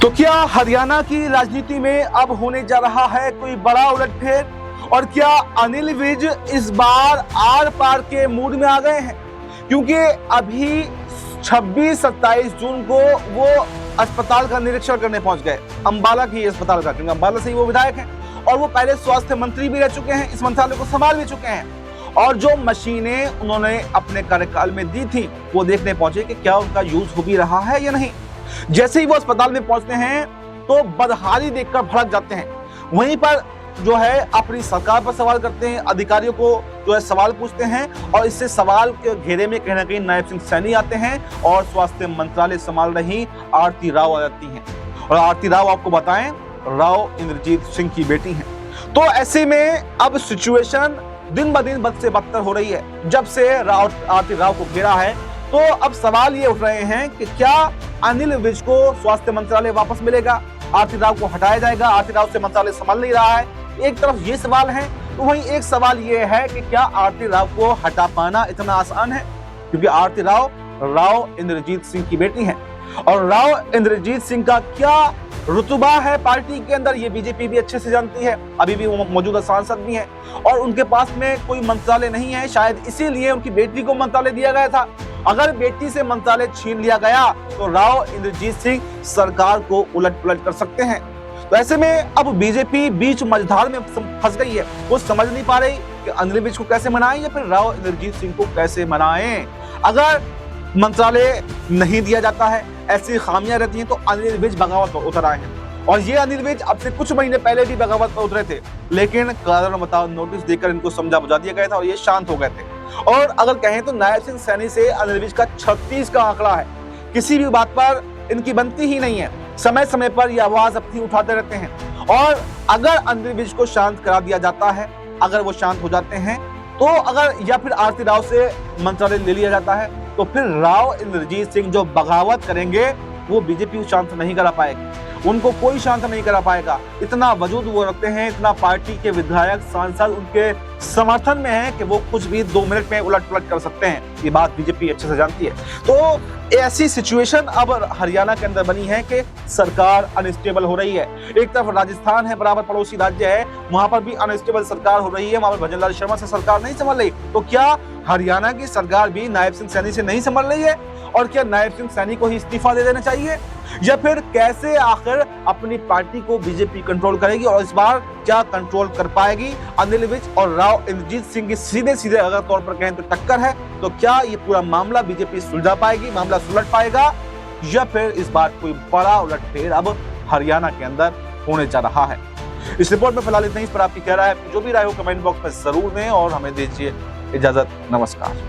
तो क्या हरियाणा की राजनीति में अब होने जा रहा है कोई बड़ा उलटफेर? और क्या अनिल विज इस बार आर पार के मूड में आ गए हैं? क्योंकि अभी 26-27 जून को वो अस्पताल का निरीक्षण करने पहुंच गए, अंबाला की अस्पताल का, क्योंकि अंबाला से ही वो विधायक हैं और वो पहले स्वास्थ्य मंत्री भी रह चुके हैं, इस मंत्रालय को संभाल भी चुके हैं। और जो मशीनें उन्होंने अपने कार्यकाल में दी थी वो देखने पहुंचे कि क्या उनका यूज हो भी रहा है या नहीं। जैसे ही वो अस्पताल में पहुंचते हैं तो बदहाली देखकर भड़क जाते हैं, वहीं पर जो है अपनी सरकार पर सवाल करते हैं, अधिकारियों को जो है सवाल पूछते हैं और इससे सवाल के घेरे में कहीं ना कहीं नायब सिंह सैनी आते हैं और स्वास्थ्य मंत्रालय संभाल रही आरती राव आ जाती हैं। और आरती राव आपको बताएं, राव इंद्रजीत सिंह की बेटी हैं। तो ऐसे में अब सिचुएशन दिन ब दिन बद से बदतर हो रही है। जब से आरती राव को घेरा है तो अब सवाल ये उठ रहे हैं कि क्या अनिल विज को स्वास्थ्य मंत्रालय वापस मिलेगा, आरती राव को हटाया जाएगा, आरती राव से मंत्रालय संभाल नहीं रहा है। एक तरफ ये सवाल है तो वहीं एक सवाल ये है कि क्या आरती राव को हटा पाना इतना आसान है, क्योंकि आरती राव इंद्रजीत सिंह की बेटी हैं और राव इंद्रजीत सिंह का क्या रुतबा है पार्टी के अंदर ये बीजेपी भी अच्छे से जानती है। अभी भी वो मौजूदा सांसद भी हैं और उनके पास में कोई मंत्रालय नहीं है, शायद इसीलिए उनकी बेटी को मंत्रालय दिया गया था। अगर बेटी से मंत्रालय छीन लिया गया तो राव इंद्रजीत सिंह सरकार को उलट पुलट कर सकते हैं। तो ऐसे में अब बीजेपी बीच मझधार में फंस गई है, वो समझ नहीं पा रही कि अनिल विज को कैसे मनाएं या फिर राव इंद्रजीत सिंह को कैसे मनाएं। अगर मंत्रालय नहीं दिया जाता है, ऐसी खामियां रहती हैं, तो अनिल विज बगावत पर उतर आए हैं और ये अनिल विज अब से कुछ महीने पहले भी बगावत पर उतरे थे, लेकिन कारण बताओ नोटिस देकर इनको समझा बुझा दिया गया था और ये शांत हो गए थे। और अगर कहें तो नायब सिंह सैनी से अनिल विज का 36 का आंकड़ा है, किसी भी बात पर इनकी बनती ही नहीं है, समय समय पर ये आवाज अपनी उठाते रहते हैं। और अगर अनिल विज को शांत करा दिया जाता है, अगर वो शांत हो जाते हैं तो अगर या फिर आरती राव से मंत्रालय ले लिया जाता है तो फिर राव इंद्रजीत सिंह जो बगावत करेंगे वो बीजेपी शांत नहीं करा पाएगी, उनको कोई शांत नहीं करा पाएगा। इतना वजूद वो रखते हैं, इतना पार्टी के विधायक सांसद उनके समर्थन में है कि वो कुछ भी 2 मिनट में उलट पुलट कर सकते हैं। ये बात बीजेपी अच्छे से जानती है। तो ऐसी सिचुएशन अब हरियाणा के अंदर बनी है कि सरकार अनस्टेबल हो रही है। एक तरफ राजस्थान है, बराबर पड़ोसी राज्य है, वहां पर भी अनस्टेबल सरकार हो रही है, वहां पर भजनलाल शर्मा से सरकार नहीं संभल रही। तो क्या हरियाणा की सरकार भी नायब सिंह सैनी से नहीं संभल रही है? और क्या नायब सिंह सैनी को ही इस्तीफा दे देना चाहिए, या फिर कैसे आखिर अपनी पार्टी को बीजेपी कंट्रोल करेगी और इस बार क्या कंट्रोल कर पाएगी? अनिल विज और राव इंद्रजीत सिंह की सीधे सीधे अगर तौर पर कहें तो टक्कर है, तो क्या ये पूरा मामला बीजेपी सुलझा पाएगी, मामला सुलझ पाएगा, या फिर इस बार कोई बड़ा उलटफेर अब हरियाणा के अंदर होने जा रहा है? इस रिपोर्ट में फिलहाल इतना ही। इस पर आपकी क्या राय है, जो भी राय हो कमेंट बॉक्स में जरूर दें और हमें दीजिए इजाजत। नमस्कार।